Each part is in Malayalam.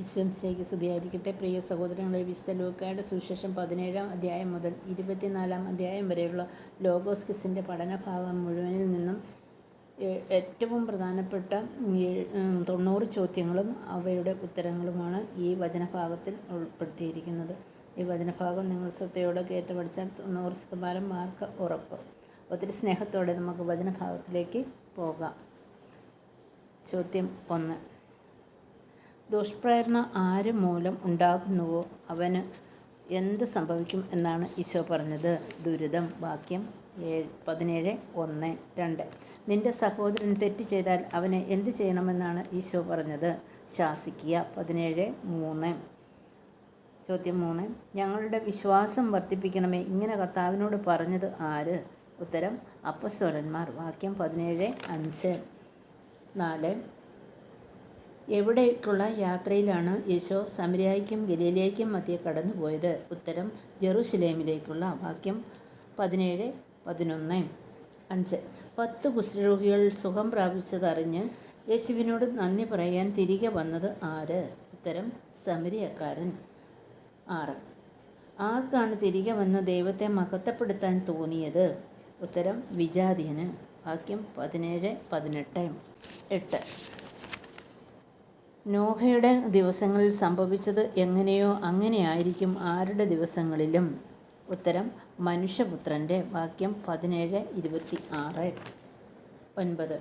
ഈശോമിശിഹായ്ക്ക് സ്തുതിയായിരിക്കട്ടെ. പ്രിയ സഹോദരങ്ങളെ, വിശുദ്ധ ലൂക്കായുടെ സുവിശേഷം 17-ാം അധ്യായം മുതൽ 24-ാം അധ്യായം വരെയുള്ള ലോഗോസ് ക്വിസിൻ്റെ പഠനഭാഗം മുഴുവനിൽ നിന്നും ഏറ്റവും പ്രധാനപ്പെട്ട 90 ചോദ്യങ്ങളും അവയുടെ ഉത്തരങ്ങളുമാണ് ഈ വചനഭാഗത്തിൽ ഉൾപ്പെടുത്തിയിരിക്കുന്നത്. ഈ വചനഭാഗം നിങ്ങൾ ശ്രദ്ധയോടെ കേട്ട് പഠിച്ചാൽ 90% മാർക്ക് ഉറപ്പ്. ഒത്തിരി സ്നേഹത്തോടെ നമുക്ക് വചനഭാഗത്തിലേക്ക് പോകാം. ചോദ്യം 1. ദുഷ്പ്രേരണ ആര് മൂലം ഉണ്ടാകുന്നുവോ അവന് എന്ത് സംഭവിക്കും എന്നാണ് ഈശോ പറഞ്ഞത്? ദുരിതം. വാക്യം 17:1-2. നിന്റെ സഹോദരൻ തെറ്റ് ചെയ്താൽ അവനെ എന്ത് ചെയ്യണമെന്നാണ് ഈശോ പറഞ്ഞത്? ശാസിക്കുക. 17:3. ചോദ്യം 3. ഞങ്ങളുടെ വിശ്വാസം വർദ്ധിപ്പിക്കണമേ, ഇങ്ങനെ കർത്താവിനോട് പറഞ്ഞത് ആര്? ഉത്തരം അപ്പസ്തോലന്മാർ. വാക്യം 17:5. 4. എവിടേക്കുള്ള യാത്രയിലാണ് ഈശോ സമരിയായ്ക്കും ഗലീലയ്ക്കും മധ്യേ കടന്നുപോയത്? ഉത്തരം ജെറുസലേമിലേക്കുള്ള. വാക്യം 17:11. 5. 10 കുഷ്ഠരോഗികൾ സുഖം പ്രാപിച്ചതറിഞ്ഞ് യേശുവിനോട് നന്ദി പറയാൻ തിരികെ വന്നത് ആര്? ഉത്തരം സമരിയക്കാരൻ. 6. ആർക്കാണ് തിരികെ വന്ന് ദൈവത്തെ മഹത്വപ്പെടുത്താൻ തോന്നിയത്? ഉത്തരം വിജാതീയന്. വാക്യം 17:18. 8. നോഹയുടെ ദിവസങ്ങളിൽ സംഭവിച്ചത് എങ്ങനെയോ അങ്ങനെയായിരിക്കും ആരുടെ ദിവസങ്ങളിലും? ഉത്തരം മനുഷ്യപുത്രൻ്റെ. വാക്യം 17:26. 9.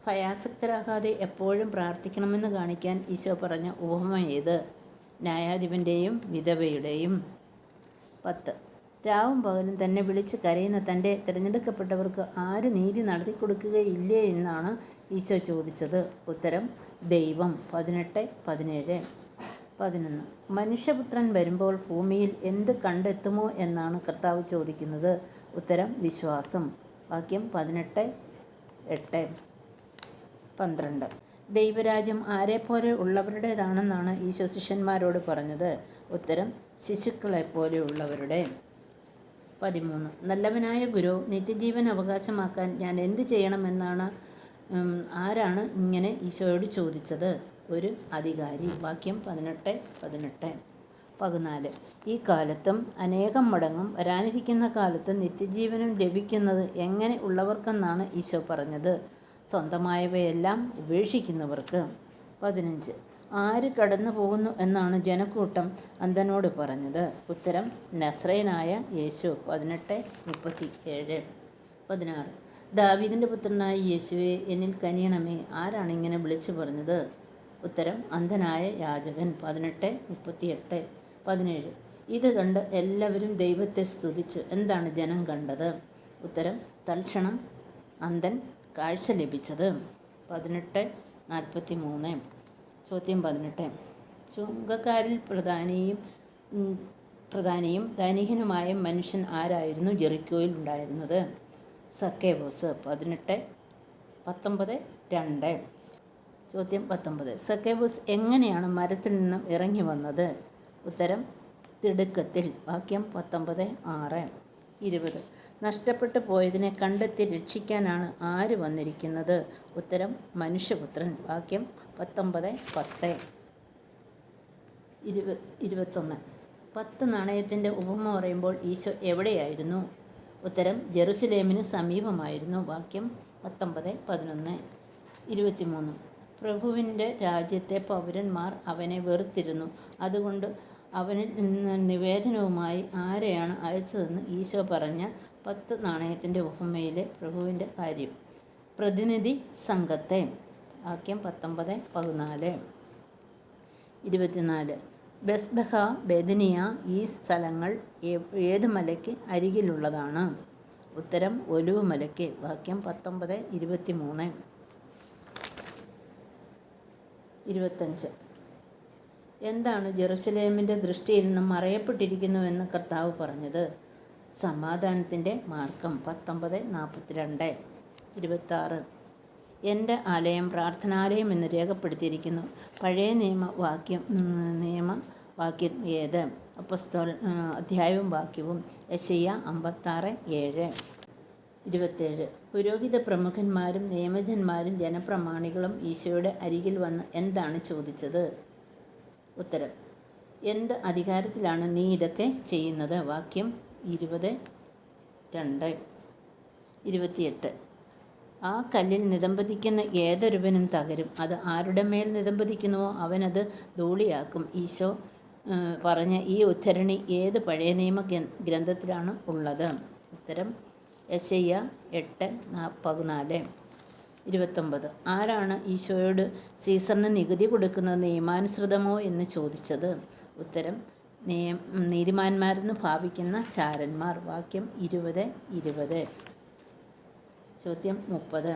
ഭയാസക്തരാകാതെ എപ്പോഴും പ്രാർത്ഥിക്കണമെന്ന് കാണിക്കാൻ ഈശോ പറഞ്ഞ ഉപമ ഏത്? ന്യായാധിപൻ്റെയും വിധവയുടെയും. 10. രാവും പകലും തന്നെ വിളിച്ച് കരയുന്ന തൻ്റെ തിരഞ്ഞെടുക്കപ്പെട്ടവർക്ക് ആര് നീതി നടത്തിക്കൊടുക്കുകയില്ലേ എന്നാണ് ഈശോ ചോദിച്ചത്? ഉത്തരം ദൈവം. 18:17. 11. മനുഷ്യപുത്രൻ വരുമ്പോൾ ഭൂമിയിൽ എന്ത് കണ്ടെത്തുമോ എന്നാണ് കർത്താവ് ചോദിക്കുന്നത്? ഉത്തരം വിശ്വാസം. വാക്യം 18:8. 12. ദൈവരാജ്യം ആരെപ്പോലെ ഉള്ളവരുടേതാണെന്നാണ് ഈശോ ശിഷ്യന്മാരോട് പറഞ്ഞത്? ഉത്തരം ശിശുക്കളെപ്പോലെയുള്ളവരുടെ. 13. നല്ലവനായ ഗുരു, നിത്യജീവൻ അവകാശമാക്കാൻ ഞാൻ എന്ത് ചെയ്യണമെന്നാണ് ആരാണ് ഇങ്ങനെ ഈശോയോട് ചോദിച്ചത്? ഒരു അധികാരി. വാക്യം 18:18. 14. ഈ കാലത്തും അനേകം മടങ്ങും വരാനിരിക്കുന്ന കാലത്ത് നിത്യജീവനും ലഭിക്കുന്നത് എങ്ങനെ ഉള്ളവർക്കെന്നാണ് ഈശോ പറഞ്ഞത്? സ്വന്തമായവയെല്ലാം ഉപേക്ഷിക്കുന്നവർക്ക്. 15. ആര് കടന്നു പോകുന്നു എന്നാണ് ജനക്കൂട്ടം അന്ധനോട് പറഞ്ഞത്? ഉത്തരം നസ്രയനായ യേശു. 18:37. 16. ദാവീദിൻ്റെ പുത്രനായ യേശുവേ, എന്നിൽ കനിയണമേ, ആരാണ് ഇങ്ങനെ വിളിച്ചു പറഞ്ഞത്? ഉത്തരം അന്ധനായ യാചകൻ. 18:38. 17. ഇത് കണ്ട് എല്ലാവരും ദൈവത്തെ സ്തുതിച്ചു. എന്താണ് ജനം കണ്ടത്? ഉത്തരം തൽക്ഷണം അന്ധൻ കാഴ്ച ലഭിച്ചത്. 18:43. ചോദ്യം 18. ചുങ്കക്കാരിൽ പ്രധാനിയും ധനികനുമായ മനുഷ്യൻ ആരായിരുന്നു ജെറിക്കോയിൽ ഉണ്ടായിരുന്നത്? സക്കേവോസ്. 18:19-2. ചോദ്യം 19. സക്കേവോസ് എങ്ങനെയാണ് മരത്തിൽ നിന്നും ഇറങ്ങി വന്നത്? ഉത്തരം തിടുക്കത്തിൽ. വാക്യം 19:6. 20. നഷ്ടപ്പെട്ടു പോയതിനെ കണ്ടെത്തി രക്ഷിക്കാനാണ് ആര് വന്നിരിക്കുന്നത്? ഉത്തരം മനുഷ്യപുത്രൻ. വാക്യം 19:10. 21. 10 നാണയത്തിൻ്റെ ഉപമ പറയുമ്പോൾ ഈശോ എവിടെയായിരുന്നു? ഉത്തരം ജെറുസലേമിന് സമീപമായിരുന്നു. വാക്യം 19:11. 23. പ്രഭുവിൻ്റെ രാജ്യത്തെ പൗരന്മാർ അവനെ വെറുത്തിരുന്നു. അതുകൊണ്ട് അവനിൽ നിന്ന് നിവേദനവുമായി ആരെയാണ് അയച്ചതെന്ന് ഈശോ പറഞ്ഞ 10 നാണയത്തിൻ്റെ ഉപമയിലെ പ്രഭുവിൻ്റെ കാര്യം? പ്രതിനിധി സംഘത്തെ. വാക്യം 19:14. 24. ബെത്സ്ബഹ, ബെഥനിയ ഈ സ്ഥലങ്ങൾ ഏത് മലയ്ക്ക് അരികിലുള്ളതാണ്? ഉത്തരം ഒലിവ് മലയ്ക്ക്. വാക്യം 19:23. 25. എന്താണ് ജെറുസലേമിൻ്റെ ദൃഷ്ടിയിൽ നിന്നും മറയപ്പെട്ടിരിക്കുന്നുവെന്ന് കർത്താവ് പറഞ്ഞത്? സമാധാനത്തിൻ്റെ മാർഗം. 19:42. 26. എൻ്റെ ആലയം പ്രാർത്ഥനാലയം എന്ന് രേഖപ്പെടുത്തിയിരിക്കുന്നു. പഴയ നിയമവാക്യം ഏത്? അധ്യായവും വാക്യവും. യെശയ്യാ 56:7. 27. പുരോഹിത പ്രമുഖന്മാരും നിയമജന്മാരും ജനപ്രമാണികളും ഈശോയുടെ അരികിൽ വന്ന് എന്താണ് ചോദിച്ചത്? ഉത്തരം: എന്ത് അധികാരത്തിലാണ് നീ ഇതൊക്കെ ചെയ്യുന്നത്? വാക്യം 22:28. ആ കല്ലിൽ നിദംപതിക്കുന്ന ഏതൊരുവനും തകരും. അത് ആരുടെ മേൽ നിദംപതിക്കുന്നുവോ അവനത് ധൂളിയാക്കും. ഈശോ പറഞ്ഞ ഈ ഉദ്ധരണി ഏത് പഴയ നിയമ ഗ്രന്ഥത്തിലാണ് ഉള്ളത്? ഉത്തരം: യെശയ്യാ 8:14. 29. ആരാണ് ഈശോയോട് സീസറിന് നികുതി കൊടുക്കുന്നത് നിയമാനുസൃതമോ എന്ന് ചോദിച്ചത്? ഉത്തരം: നീതിമാന്മാരെന്ന് ഭാവിക്കുന്ന ചാരന്മാർ. വാക്യം 20:20. ചോദ്യം 30.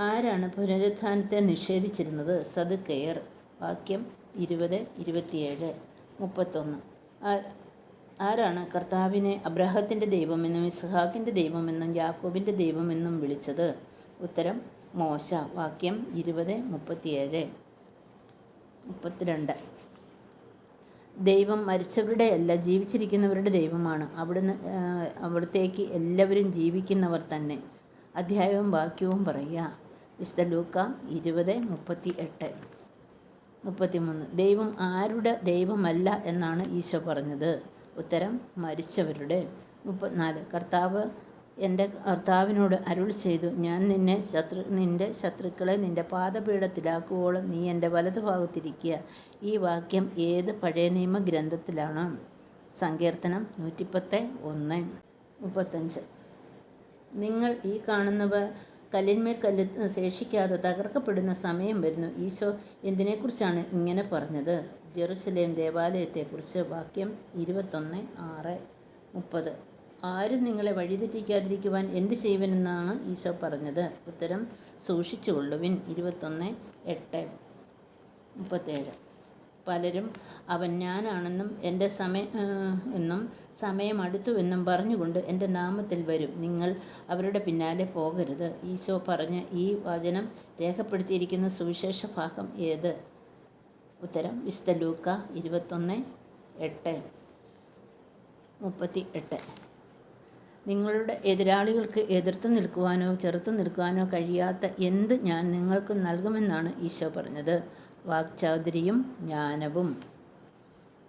ആരാണ് പുനരുത്ഥാനത്തെ നിഷേധിച്ചിരുന്നത്? സദുക്കയർ. വാക്യം 20:27. 31. ആരാണ് കർത്താവിനെ അബ്രാഹത്തിൻ്റെ ദൈവമെന്നും ഇസ്ഹാക്കിൻ്റെ ദൈവമെന്നും യാക്കോബിൻ്റെ ദൈവമെന്നും വിളിച്ചത്? ഉത്തരം: മോശ. വാക്യം 20:37. 32. ദൈവം മരിച്ചവരുടെ അല്ല ജീവിച്ചിരിക്കുന്നവരുടെ ദൈവമാണ്. അവിടത്തേക്ക് എല്ലാവരും ജീവിക്കുന്നവർ തന്നെ. അധ്യായവും വാക്യവും പറയുക. വിശുദ്ധ ലൂക്ക 20:38. 33. ദൈവം ആരുടെ ദൈവമല്ല എന്നാണ് ഈശോ പറഞ്ഞത്? ഉത്തരം: മരിച്ചവരുടെ. 34. എൻ്റെ കർത്താവിനോട് അരുളി ചെയ്തു, ഞാൻ നിൻ്റെ ശത്രുക്കളെ നിൻ്റെ പാദപീഠത്തിലാക്കുവോളം നീ എൻ്റെ വലതുഭാഗത്തിരിക്കുക. ഈ വാക്യം ഏത് പഴയ നിയമ ഗ്രന്ഥത്തിലാണ്? സങ്കീർത്തനം 110:1. 35. നിങ്ങൾ ഈ കാണുന്നവ കല്ലിന്മേൽ കല്ല് ശേഷിക്കാതെ തകർക്കപ്പെടുന്ന സമയം വരുന്നു. ഈശോ എന്തിനെക്കുറിച്ചാണ് ഇങ്ങനെ പറഞ്ഞത്? ജെറുസലേം ദേവാലയത്തെക്കുറിച്ച്. വാക്യം 21:6. 30. ആരും നിങ്ങളെ വഴിതെറ്റിക്കാതിരിക്കുവാൻ എന്ത് ചെയ്യുവനെന്നാണ് ഈശോ പറഞ്ഞത്? ഉത്തരം: സൂക്ഷിച്ചുകൊള്ളുവിൻ. 21:8. 37. പലരും അവൻ ഞാനാണെന്നും എൻ്റെ സമയം അടുത്തുവെന്നും പറഞ്ഞുകൊണ്ട് എൻ്റെ നാമത്തിൽ വരും. നിങ്ങൾ അവരുടെ പിന്നാലെ പോകരുത്. ഈശോ പറഞ്ഞ ഈ വചനം രേഖപ്പെടുത്തിയിരിക്കുന്ന സുവിശേഷ ഭാഗം ഏത്? ഉത്തരം: വിശുദ്ധ ലൂക്ക 21:8. 38. നിങ്ങളുടെ എതിരാളികൾക്ക് എതിർത്ത് നിൽക്കുവാനോ ചെറുത്ത് നിൽക്കുവാനോ കഴിയാത്ത എന്ത് ഞാൻ നിങ്ങൾക്ക് നൽകുമെന്നാണ് ഈശോ പറഞ്ഞത്? വാക്ചാതുരിയും ജ്ഞാനവും.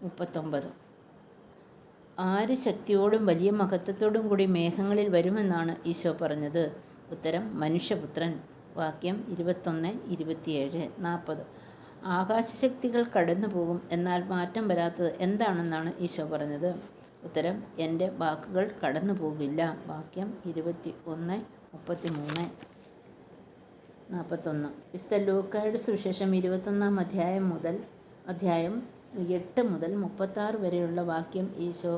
39. ആര് ശക്തിയോടും വലിയ മഹത്വത്തോടും കൂടി മേഘങ്ങളിൽ വരുമെന്നാണ് ഈശോ പറഞ്ഞത്? ഉത്തരം: മനുഷ്യപുത്രൻ. വാക്യം 21:27. 40. ആകാശശക്തികൾ കടന്നു പോകും, എന്നാൽ മാറ്റം വരാത്തത് എന്താണെന്നാണ് ഈശോ പറഞ്ഞത്? ഉത്തരം: എൻ്റെ വാക്കുകൾ കടന്നു പോകില്ല. വാക്യം 21:33. 41. വിശുദ്ധ ലൂക്കായുടെ സുവിശേഷം 21-ാം അധ്യായം 8 മുതൽ 36 വരെയുള്ള വാക്യം ഈശോ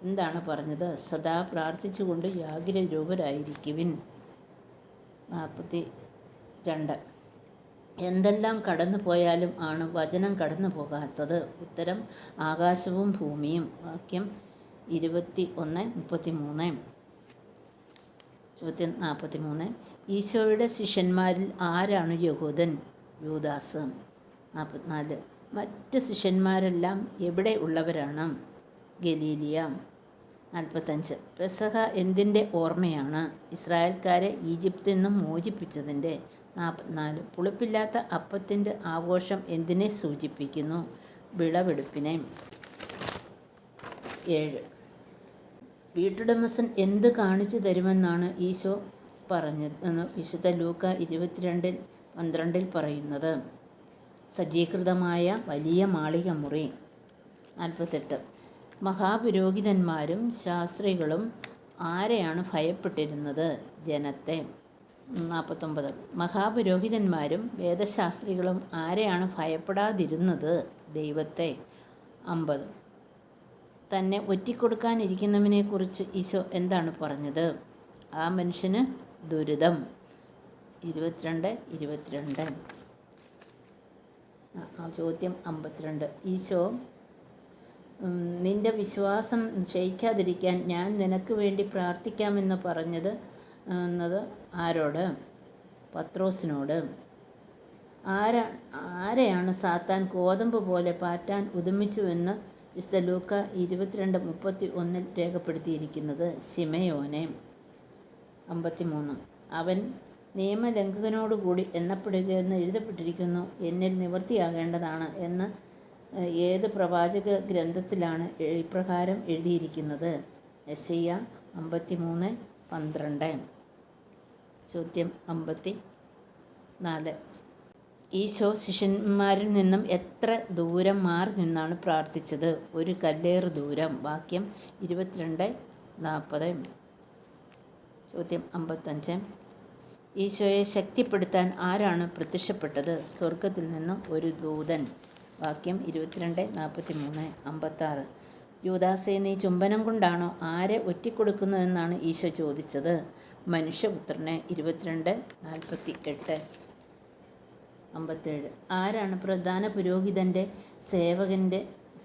എന്താണ് പറഞ്ഞത്? സദാ പ്രാർത്ഥിച്ചുകൊണ്ട് ജാഗരൂകരായിരിക്കുവിൻ. 42. എന്തെല്ലാം കടന്നു പോയാലും ആണ് വചനം കടന്നു പോകാത്തത്? ഉത്തരം: ആകാശവും ഭൂമിയും. വാക്യം 21:33. ചോദ്യം 43. ഈശോയുടെ ശിഷ്യന്മാരിൽ ആരാണ് യഹൂദൻ? യൂദാസ്. 44. മറ്റ് ശിഷ്യന്മാരെല്ലാം എവിടെ ഉള്ളവരാണ്? ഗലീലിയ. 45. പെസഹ എന്തിൻ്റെ ഓർമ്മയാണ്? ഇസ്രായേൽക്കാരെ ഈജിപ്തിൽ നിന്നും മോചിപ്പിച്ചതിൻ്റെ. 44. പുളിപ്പില്ലാത്ത അപ്പത്തിൻ്റെ ആഘോഷം എന്തിനെ സൂചിപ്പിക്കുന്നു? വിളവെടുപ്പിനെ. 7. വീട്ടുടമസ്ഥൻ എന്ത് കാണിച്ചു തരുമെന്നാണ് ഈശോ പറഞ്ഞതെന്ന് വിശുദ്ധ ലൂക്ക 22:12 പറയുന്നത്? സജ്ജീകൃതമായ വലിയ മാളിക മുറി. 48. മഹാപുരോഹിതന്മാരും ശാസ്ത്രികളും ആരെയാണ് ഭയപ്പെട്ടിരുന്നത്? ജനത്തെ. 49. മഹാപുരോഹിതന്മാരും വേദശാസ്ത്രികളും ആരെയാണ് ഭയപ്പെടാതിരുന്നത്? ദൈവത്തെ. 50. തന്നെ ഒറ്റിക്കൊടുക്കാനിരിക്കുന്നവനെക്കുറിച്ച് ഈശോ എന്താണ് പറഞ്ഞത്? ആ മനുഷ്യന് ദുരിതം. 22:22. ചോദ്യം 52. ഈശോ നിൻ്റെ വിശ്വാസം ക്ഷയിക്കാതിരിക്കാൻ ഞാൻ നിനക്ക് വേണ്ടി പ്രാർത്ഥിക്കാമെന്ന് പറഞ്ഞത് ആരോട്? പത്രോസിനോട്. ആരെയാണ് സാത്താൻ ഗോതമ്പ് പോലെ പാറ്റാൻ ഉദമിച്ചുവെന്ന് വിശുദ്ധ ലൂക്ക 22:31 രേഖപ്പെടുത്തിയിരിക്കുന്നത്? ശിമയോനെ. 53. അവൻ നിയമലംഘകനോടുകൂടി എണ്ണപ്പെടുകയെന്ന് എഴുതപ്പെട്ടിരിക്കുന്നു, എന്നിൽ നിവൃത്തിയാകേണ്ടതാണ് എന്ന് ഏത് പ്രവാചക ഗ്രന്ഥത്തിലാണ് ഇപ്രകാരം എഴുതിയിരിക്കുന്നത്? യെശയ്യാ 53:12. ചോദ്യം 54. ഈശോ ശിഷ്യന്മാരിൽ നിന്നും എത്ര ദൂരം മാറി നിന്നാണ് പ്രാർത്ഥിച്ചത്? ഒരു കല്ലേറ് ദൂരം. വാക്യം 22:40. ചോദ്യം 55. ഈശോയെ ശക്തിപ്പെടുത്താൻ ആരാണ് പ്രത്യക്ഷപ്പെട്ടത്? സ്വർഗത്തിൽ നിന്നും ഒരു ദൂതൻ. വാക്യം 22:43. 56. യൂദാസേ, നീ ചുംബനം കൊണ്ടാണോ ആരെ ഒറ്റിക്കൊടുക്കുന്നതെന്നാണ് ഈശോ ചോദിച്ചത്? മനുഷ്യപുത്രനെ. 22:48. 57. ആരാണ് പ്രധാന പുരോഹിതൻ്റെ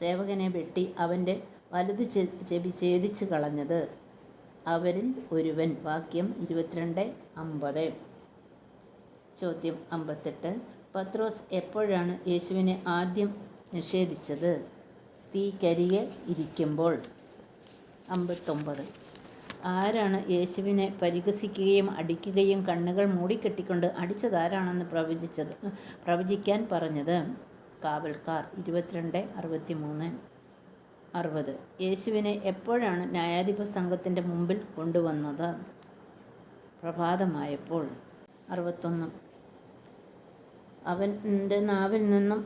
സേവകനെ വെട്ടി അവൻ്റെ വലത് ചെവി ഛേദിച്ചു കളഞ്ഞത്? അവരിൽ ഒരുവൻ. വാക്യം 22:50. ചോദ്യം 58. പത്രോസ് എപ്പോഴാണ് യേശുവിനെ ആദ്യം നിഷേധിച്ചത്? തീക്കരികെ ഇരിക്കുമ്പോൾ. 59. ആരാണ് യേശുവിനെ പരിഹസിക്കുകയും അടിക്കുകയും കണ്ണുകൾ മൂടിക്കെട്ടിക്കൊണ്ട് അടിച്ചതാരാണെന്ന് പ്രവചിക്കാൻ പറഞ്ഞത്? കാവൽക്കാർ. 22:63. 60. യേശുവിനെ എപ്പോഴാണ് ന്യായാധിപ സംഘത്തിൻ്റെ മുമ്പിൽ കൊണ്ടുവന്നത്? പ്രഭാതമായപ്പോൾ. 61. അവൻ്റെ നാവിൽ നിന്നും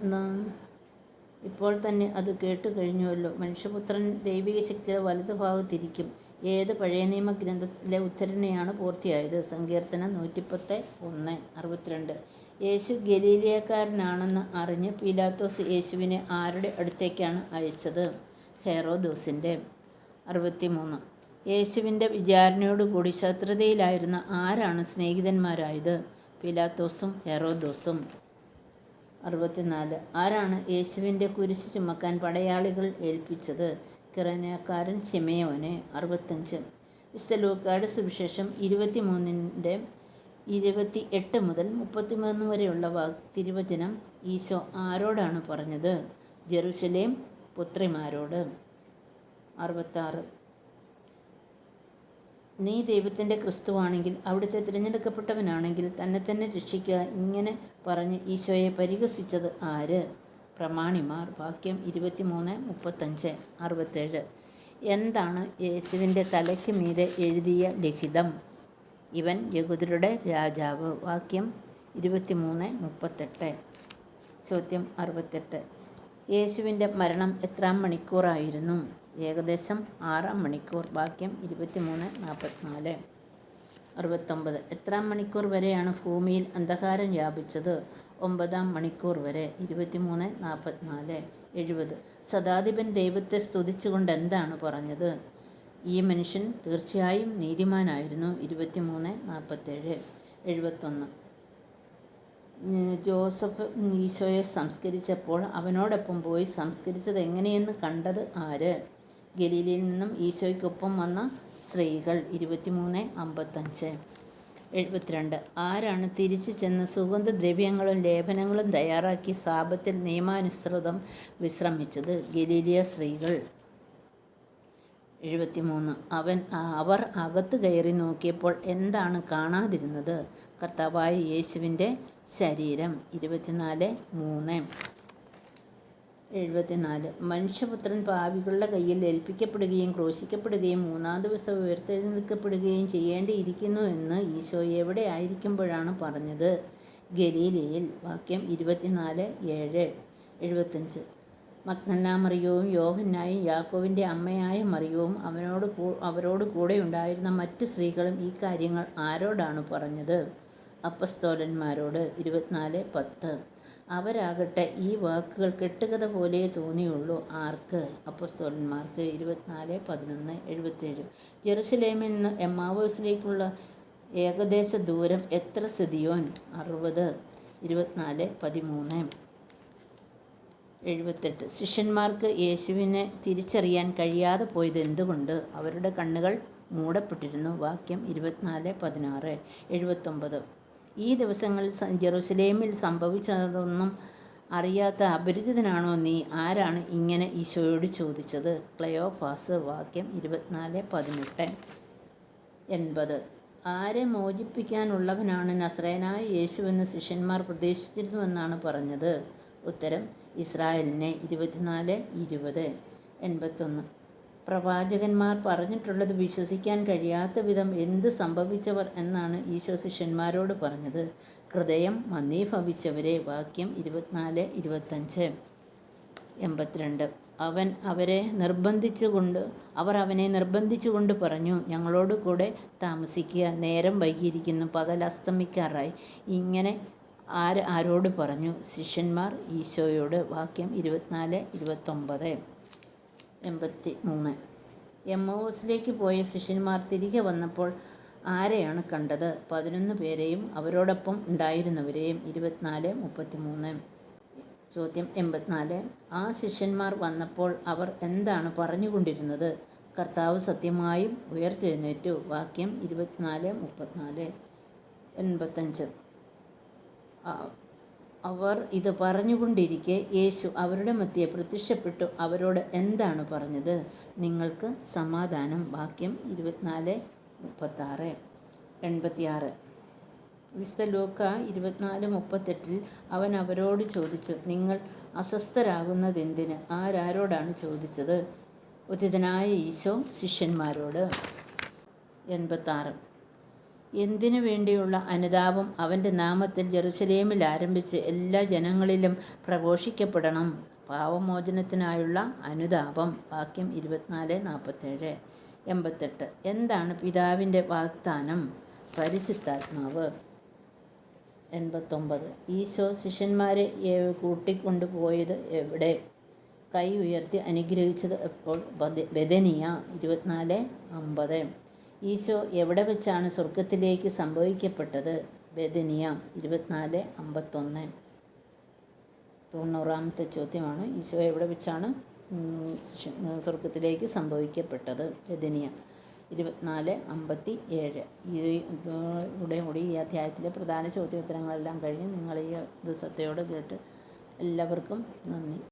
ഇപ്പോൾ തന്നെ അത് കേട്ടു കഴിഞ്ഞുവല്ലോ. മനുഷ്യപുത്രൻ ദൈവിക ശക്തിയുടെ വലതുഭാഗത്തിരിക്കും. ഏത് പഴയ നിയമ ഗ്രന്ഥത്തിലെ ഉദ്ധരണിയാണ് പൂർത്തിയായത്? സങ്കീർത്തനം 110:1. 62. യേശു ഗലീലയക്കാരനാണെന്ന് അറിഞ്ഞ് പീലാത്തോസ് യേശുവിനെ ആരുടെ അടുത്തേക്കാണ് അയച്ചത്? ഹെറോദോസിൻ്റെ. 63. യേശുവിൻ്റെ വിചാരണയോടുകൂടി ശത്രുതയിലായിരുന്ന ആരാണ് സ്നേഹിതന്മാരായത്? പീലാത്തോസും ഹെറോദോസും. 64. ആരാണ് യേശുവിൻ്റെ കുരിശ് ചുമക്കാൻ പടയാളികൾ ഏൽപ്പിച്ചത്? കിറേനക്കാരൻ ശിമയോനെ. 65. വിശുദ്ധ ലൂക്കായുടെ സുവിശേഷം 23:28 മുതൽ 33 വരെയുള്ള തിരുവചനം ഈശോ ആരോടാണ് പറഞ്ഞത്? ജെറുസലേം പുത്രിമാരോട്. 66. നീ ദൈവത്തിൻ്റെ ക്രിസ്തുവാണെങ്കിൽ, അവിടുത്തെ തിരഞ്ഞെടുക്കപ്പെട്ടവനാണെങ്കിൽ തന്നെ രക്ഷിക്കുക. ഇങ്ങനെ പറഞ്ഞ് ഈശോയെ പരിഹസിച്ചത് ആര്? പ്രമാണിമാർ. വാക്യം 23:35. 67. എന്താണ് യേശുവിൻ്റെ തലയ്ക്ക് മീതെ എഴുതിയ ലിഖിതം? ഇവൻ യഹൂദരുടെ രാജാവ്. വാക്യം 23:38. ചോദ്യം 68. യേശുവിൻ്റെ മരണം എത്രാം മണിക്കൂറായിരുന്നു? ഏകദേശം 6-ാം മണിക്കൂർ. വാക്യം 23:44. 69. എത്രാം മണിക്കൂർ വരെയാണ് ഭൂമിയിൽ അന്ധകാരം വ്യാപിച്ചത്? 9-ാം മണിക്കൂർ വരെ. 23:44. 70. ശതാധിപൻ ദൈവത്തെ സ്തുതിച്ചുകൊണ്ട് എന്താണ് പറഞ്ഞത്? ഈ മനുഷ്യൻ തീർച്ചയായും നീതിമാനായിരുന്നു. 23:47. 71. ജോസഫ് ഈശോയെ സംസ്കരിച്ചപ്പോൾ അവനോടൊപ്പം പോയി സംസ്കരിച്ചത് എങ്ങനെയെന്ന് കണ്ടത് ആര്? ഗലീലയിൽ നിന്നും ഈശോയ്ക്കൊപ്പം വന്ന സ്ത്രീകൾ. 23:55. 72. ആരാണ് തിരിച്ചു ചെന്ന് സുഗന്ധദ്രവ്യങ്ങളും ലേപനങ്ങളും തയ്യാറാക്കി സാബത്തിൽ നിയമാനുസൃതം വിശ്രമിച്ചത്? ഗലീലിയ സ്ത്രീകൾ. 73. അവർ അകത്ത് കയറി നോക്കിയപ്പോൾ എന്താണ് കാണാതിരുന്നത്? കർത്താവായ യേശുവിൻ്റെ ശരീരം. 24:3. 74. മനുഷ്യപുത്രൻ പാപികളുടെ കയ്യിൽ ഏൽപ്പിക്കപ്പെടുകയും ക്രൂശിക്കപ്പെടുകയും 3-ാം ദിവസം ഉയർത്തെഴുന്നേൽക്കപ്പെടുകയും ചെയ്യേണ്ടിയിരിക്കുന്നു എന്ന് ഈശോ എവിടെ ആയിരിക്കുമ്പോഴാണ് പറഞ്ഞത്? ഗലീലയിൽ. വാക്യം 24:7. 75. മഗ്ദലന മറിയവും യോഹന്നായും യാക്കോബിൻ്റെ അമ്മയായ മറിയവും അവരോട് കൂടെ ഉണ്ടായിരുന്ന മറ്റ് സ്ത്രീകളും ഈ കാര്യങ്ങൾ ആരോടാണ് പറഞ്ഞത്? അപ്പസ്തോലന്മാരോട്. 24:10. അവരാകട്ടെ ഈ വാക്കുകൾ കെട്ടുകഥ പോലെ തോന്നിയുള്ളൂ. ആർക്ക്? അപ്പസ്തോലന്മാർക്ക്. 24:11. 77. ജെറുസലേമിൽ നിന്ന് എമ്മാവോസിലേക്കുള്ള ഏകദേശ ദൂരം എത്ര സിദിയോൻ? 60. 24:13. 78. ശിഷ്യന്മാർക്ക് യേശുവിനെ തിരിച്ചറിയാൻ കഴിയാതെ പോയത് എന്തുകൊണ്ട്? അവരുടെ കണ്ണുകൾ മൂടപ്പെട്ടിരുന്നു. വാക്യം 24:16. 79. ഈ ദിവസങ്ങളിൽ ജെറുസലേമിൽ സംഭവിച്ചതൊന്നും അറിയാത്ത അപരിചിതനാണോ നീ? ആരാണ് ഇങ്ങനെ ഈശോയോട് ചോദിച്ചത്? ക്ലെയോഫാസ്. വാക്യം 24:18. 80. ആരെ മോചിപ്പിക്കാനുള്ളവനാണ് നസറേയനായ യേശുവെന്ന് ശിഷ്യന്മാർ പ്രതീക്ഷിച്ചിരുന്നുവെന്നാണ് പറഞ്ഞത്? ഉത്തരം, ഇസ്രായേലിനെ 24:20. 81. പ്രവാചകന്മാർ പറഞ്ഞിട്ടുള്ളത് വിശ്വസിക്കാൻ കഴിയാത്ത വിധം എന്ത് സംഭവിച്ചവർ എന്നാണ് ഈശോ ശിഷ്യന്മാരോട് പറഞ്ഞത്? ഹൃദയം മന്ദീഭവിച്ചവരെ. വാക്യം 24-25. 82. അവർ അവനെ നിർബന്ധിച്ചുകൊണ്ട് പറഞ്ഞു, ഞങ്ങളോട് കൂടെ താമസിക്കുക, നേരം വൈകിയിരിക്കുന്നു, പകൽ അസ്തമിക്കാറായി. ഇങ്ങനെ ആരോട് പറഞ്ഞു? ശിഷ്യന്മാർ ഈശോയോട്. വാക്യം 24-29. 83. എമ്മോസിലേക്ക് പോയ ശിഷ്യന്മാർ തിരികെ വന്നപ്പോൾ ആരെയാണ് കണ്ടത്? 11 പേരെയും അവരോടൊപ്പം ഉണ്ടായിരുന്നവരെയും. 24-33. ചോദ്യം 84. ആ ശിഷ്യന്മാർ വന്നപ്പോൾ അവർ എന്താണ് പറഞ്ഞുകൊണ്ടിരുന്നത്? കർത്താവ് സത്യമായും ഉയർത്തെഴുന്നേറ്റു. വാക്യം 24-34. 85. അവർ ഇത് പറഞ്ഞുകൊണ്ടിരിക്കെ യേശു അവരുടെ മധ്യേ പ്രത്യക്ഷപ്പെട്ടു അവരോട് എന്താണ് പറഞ്ഞത്? നിങ്ങൾക്ക് സമാധാനം. വാക്യം 24-36. 86. വിശുദ്ധ ലൂക്ക 24:38 അവൻ അവരോട് ചോദിച്ചു, നിങ്ങൾ അസ്വസ്ഥരാകുന്നതെന്തിന്? ആരോടാണ് ചോദിച്ചത്? ഉദ്ധിതനായ ഈശോ ശിഷ്യന്മാരോട്. 86. എന്തിനു വേണ്ടിയുള്ള അനുതാപം അവൻ്റെ നാമത്തിൽ ജെറുസലേമിൽ ആരംഭിച്ച് എല്ലാ ജനങ്ങളിലും പ്രഘോഷിക്കപ്പെടണം? പാവമോചനത്തിനായുള്ള അനുതാപം. വാക്യം 24-47. 88. എന്താണ് പിതാവിൻ്റെ വാഗ്ദാനം? പരിശുദ്ധാത്മാവ്. 89. ഈശോ ശിഷ്യന്മാരെ കൂട്ടിക്കൊണ്ടുപോയത് എവിടെ? കൈ ഉയർത്തി അനുഗ്രഹിച്ചത് എപ്പോൾ? ബെഥനിയ. 24:50. ഈശോ എവിടെ വെച്ചാണ് സ്വർഗത്തിലേക്ക് സംഭവിക്കപ്പെട്ടത്? ബെഥനിയ. 24:51. 90-ാമത്തെ ചോദ്യമാണ്. ഈശോ എവിടെ വെച്ചാണ് സ്വർഗത്തിലേക്ക് സംഭവിക്കപ്പെട്ടത്? ബെഥനിയ. 24:57. കൂടി ഈ അധ്യായത്തിലെ പ്രധാന ചോദ്യോത്തരങ്ങളെല്ലാം കഴിഞ്ഞ് നിങ്ങൾ ഈ ദിവസത്തെയോട് കേട്ട് എല്ലാവർക്കും നന്ദി.